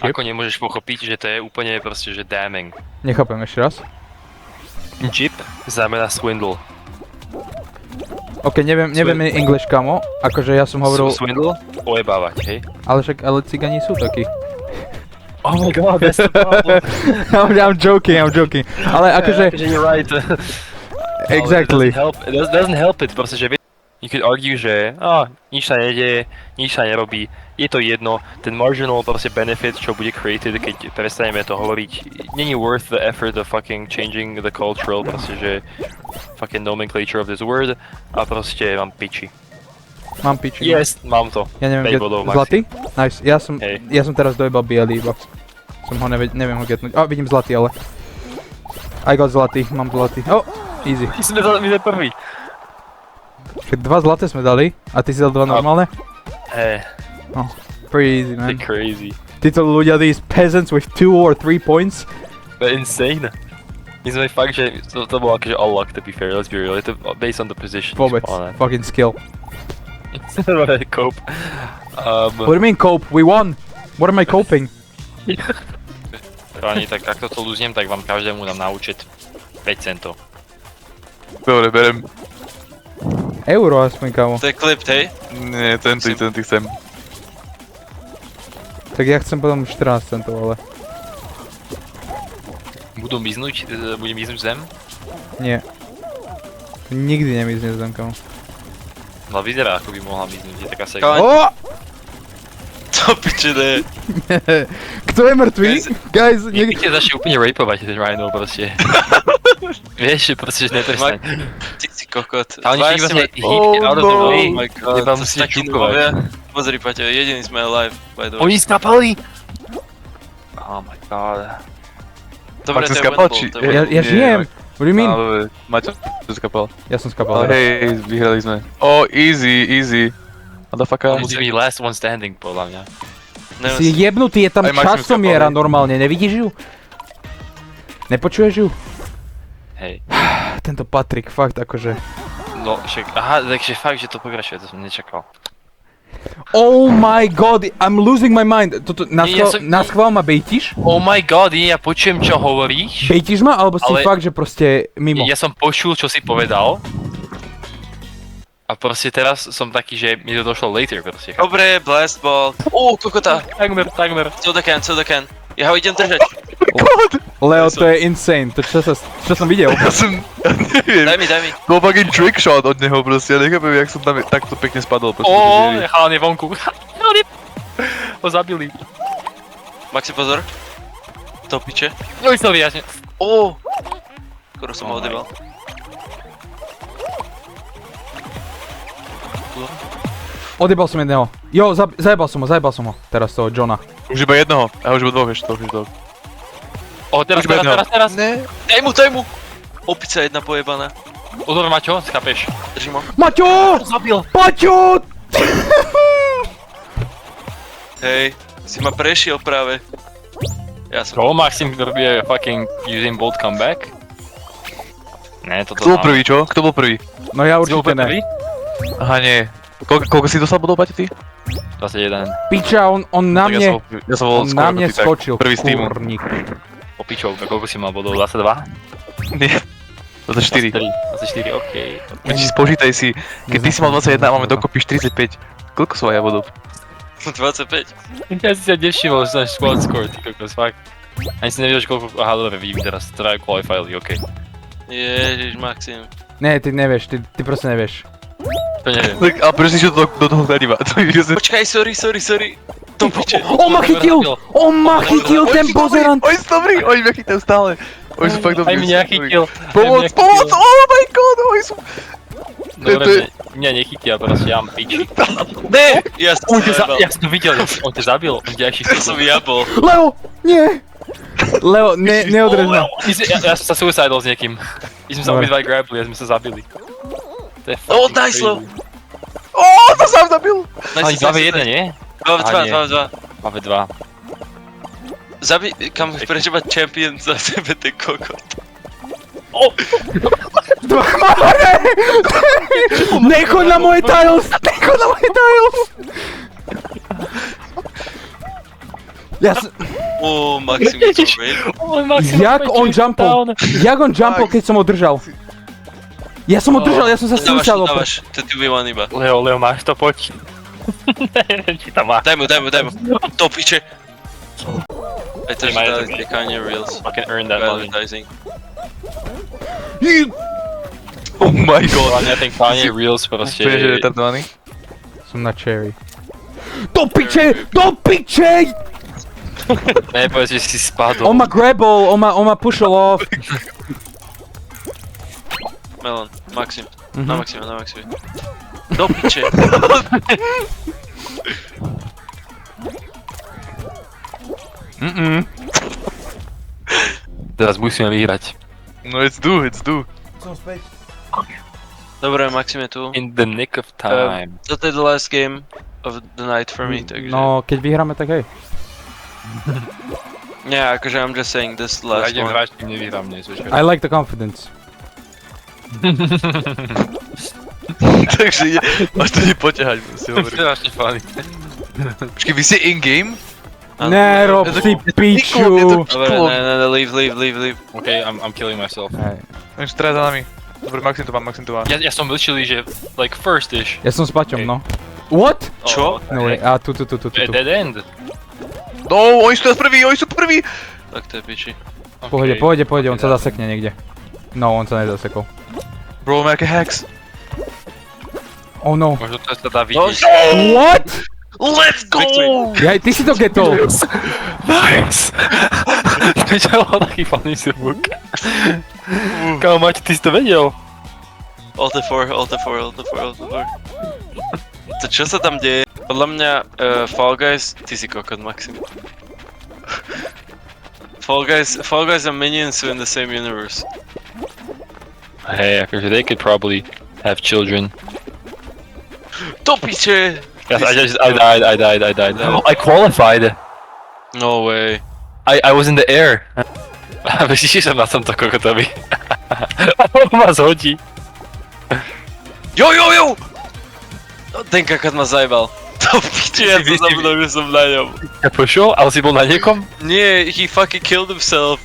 ship. Ako nemôžeš pochopiť, že to je úplne proste, že damning. Nechápem ešte raz. Jip znamená swindle. Ok, neviem English, kamo. Akože ja som hovoril... Swindle? Ojebávať, hej? Ale cigani sú takí. Oh my god, that's the problem. I'm joking. Ale akože... You're right. Exactly. It doesn't help it, proste, že you could argue, že nič sa nedeje, nič sa nerobí, je to jedno, ten marginal proste benefit, čo bude created, keď prestaneme to hovoriť, není worth the effort of fucking changing the cultural, proste, že fucking nomenclature of this word a proste mám piči. Mám piči. Yes, mám to. Ja neviem, kde... Zlatý? Nice. Ja som teraz dojebal bielý iba. Som ho neviem ho getnúť. Vidím zlatý, ale... I got zlatý, mám zlatý. Easy. My sme prvý. Keď 2 zlaté sme dali, a ty si dal 2 normálne? Pretty easy, man. They're crazy. Títo ľudia, these peasants with 2 or 3 points. They're insane. My sme fakt, že to bolo akože all luck, to be fair, let's be real. Je to based on the position. Vôbec. Fucking skill. Cope. What do you mean cope? We won! What am I coping? Páni, tak ak toto lúznem, tak vám každému dám na účet 5 centov. Dobre, berem. Euro aspoň, kámo. To je klip, hej? Nie, centy chcem. Tak ja chcem potom 14 centov, ale... Bude miznúť zem? Nie. Nikdy nemizne zem, kámo. No vyzerá, ako by mohla miznúť, je taká Kámo. segment. To piče ne. Kto je mŕtvý? Guys, Niekde začne úplne rapovať ten Rhino proste. Vieš, že proste, že neprestaň. Ty si kokot. A oni si vlastne hit out of the way, Oh my god, iba to musíte sú takí čukovať. nubovia. Pozri, Paťo, jediný sme alive, by the way. Oni skapali! Oh my god. Dobre, Fakt to si je skapal, Wetball, či... to je Wetball. Ja žijem! What do you mean? Ale Maťo, to skapal. Ja som skapal. Ale hej, vyhrali sme. Easy. Motherfucker. On musí byť last one standing, podľa mňa. Si jebnutý, je tam Aj Maxim časomiera skapal. normálne, nevidíš ju? Nepočuješ ju? Hej. Tento Patrik, fakt akože... No, však, takže fakt, že to pokračuje, to som nečakal. Oh my god, I'm losing my mind. Toto, ja som- na schvál ma bejtiš? Oh my god, ja počujem, čo hovoríš. Bejtiš ma, alebo si Ale- fakt, že proste mimo? Ja som počul, čo si povedal. A proste teraz som taký, že mi to došlo later proste. Dobre, blast ball. Kokota. Takmer. Co the can. Ja ho idem držať. Leo, to je insane, to čo som videl. Ja som... neviem. Daj mi. To bol fucking trickshot od neho proste, ja nechápem, jak som tam takto pekne spadol proste. Chalan je vonku. Ho zabili. Maxi, pozor. To piče. No i som vyjažne. Skoro som ho odjebal. Odjebal som jedného. Jo, zajebal som ho. Teraz toho Johna. Už iba jednoho, a už iba dvoch ešte, to už dvoch. Teraz. Ne. Daj mu. Opica jedna pojebaná. Pozor, Maťo, schápeš. Držím ho. Maťo! Zabil. Paťo! Hej, si ma prešiel práve. Ja som... Čo, Maxim je fucking using bolt comeback? Ne, toto Kto bol prvý, čo? Kto bol prvý? No ja určite ne. Aha, nie. Koľko si dostal bodov, Paťo, ty? 21. Piča, on na Tak mne, ja som bol on skôr na ako mne ty, tak skočil, prvý z týmu. kurník. Opičovka, koľko si mal bodov? 22? Nie. 24. 24, okej. Spočítaj si, keď ty si mal 21 a máme dokopy 45. Koľko sú aj ja bodov? 25. Ja si sa nevšimol, že náš squad score, ty kokos, fakt. Ani si nevidel, že koľko... Aha, dobre, vidím teraz, traja qualifyli, okej. Ježiš, Maxim. Ne, ty nevieš, ty proste nevieš. To neviem. Tak, ale prečo si išiel do toho kladiva? Počkaj, sorry. To piče. On ma chytil, ten pozerant! Oni sú dobrí, oni mňa chytajú stále. Oni sú fakt dobrí. Aj mňa chytil. Pomoc, oh my god, oni sú... Dobre, mňa nechytia, proste, ja mám piči. Ne! Ja som Ja som to videl, on ťa zabil, on ťa ešte Ja som jabol. Leo, nie! Leo, neodrež ma. Ja som sa suicidal s niekým. My sme sa Dobre. obidvaj grabli a sme sa zabili. To je Oh, fucking nice, Leo. Ó, to sám zabil! Ani 2v1, nie? 2v2. 2v2. Zabij, kam prečo ma champion za tebe, ten kokot. Nechoď na moje tiles! Nechoď na moje tiles! Ja som... Maxim je to raid. Jak on jumpol? Jak on jumpol, keď som ho držal? Ja som ho držal, ja som sa stúčal. Dávaš, to je 2v1 iba. Leo, máš to, poď. Neviem, či tam má. Daj mu. To piče. Aj to, že dali tie Kanye Reels. Fucking earn that money. Advertising. Oh my god. Ja ten Kanye Reels proste... Úplne, že retardovaný. Som na cherry. Do piče! Do piče! Ne, povedz, že si spadol. On ma grabol, on ma pushol off. Melon, Maxim. Na Maxime. Do piče. Teraz musíme vyhrať. No it's due. Dobre, Maxim je tu. In the nick of time. Toto je the last game of the night for me, takže... No, keď vyhráme, tak hej. Nie, akože I'm just saying this last Idem one. hrať, kým nevyhrám dnes večer. I like the confidence. Takže máš to nepoťahať, si hovorím. Strašne funny. Počkej, vy ste in-game? Nerob si piču. Dobre, ne, leave. Okay, I'm killing myself. Hej. Oni sú teraz za nami. Dobre, Maxim to má. Ja som literally, že like first-ish. Ja som s Paťom, no. What? Čo? No way, a tu. Dead end. No, oni sú teraz prví! Tak to je piči. Pohode, on sa zasekne niekde. No, on sa nezasekol. Bro, máme aké hacks. Oh no. Možno to sa dá vidieť. What? Let's go! Ja, ty si to getol. Nice! Čo bol taký funny zvuk? Kámo, Maťo, ty si to vedel? Alt F4. To čo sa tam deje? Podľa mňa Fall Guys, ty si kokot Maxim. Fall Guys a Minions sú in the same universe. Hey, akože they could probably have children. To piče! I died. I qualified. No way. I was in the air. Vidíš, že som na tomto kokotovi. On ma zhodí. Jo! Ten kakot ma zajebal. To piče, ja to zabudol, že som na ňom. Ja pošiel, ale si bol na niekom? Nie, he fucking killed himself.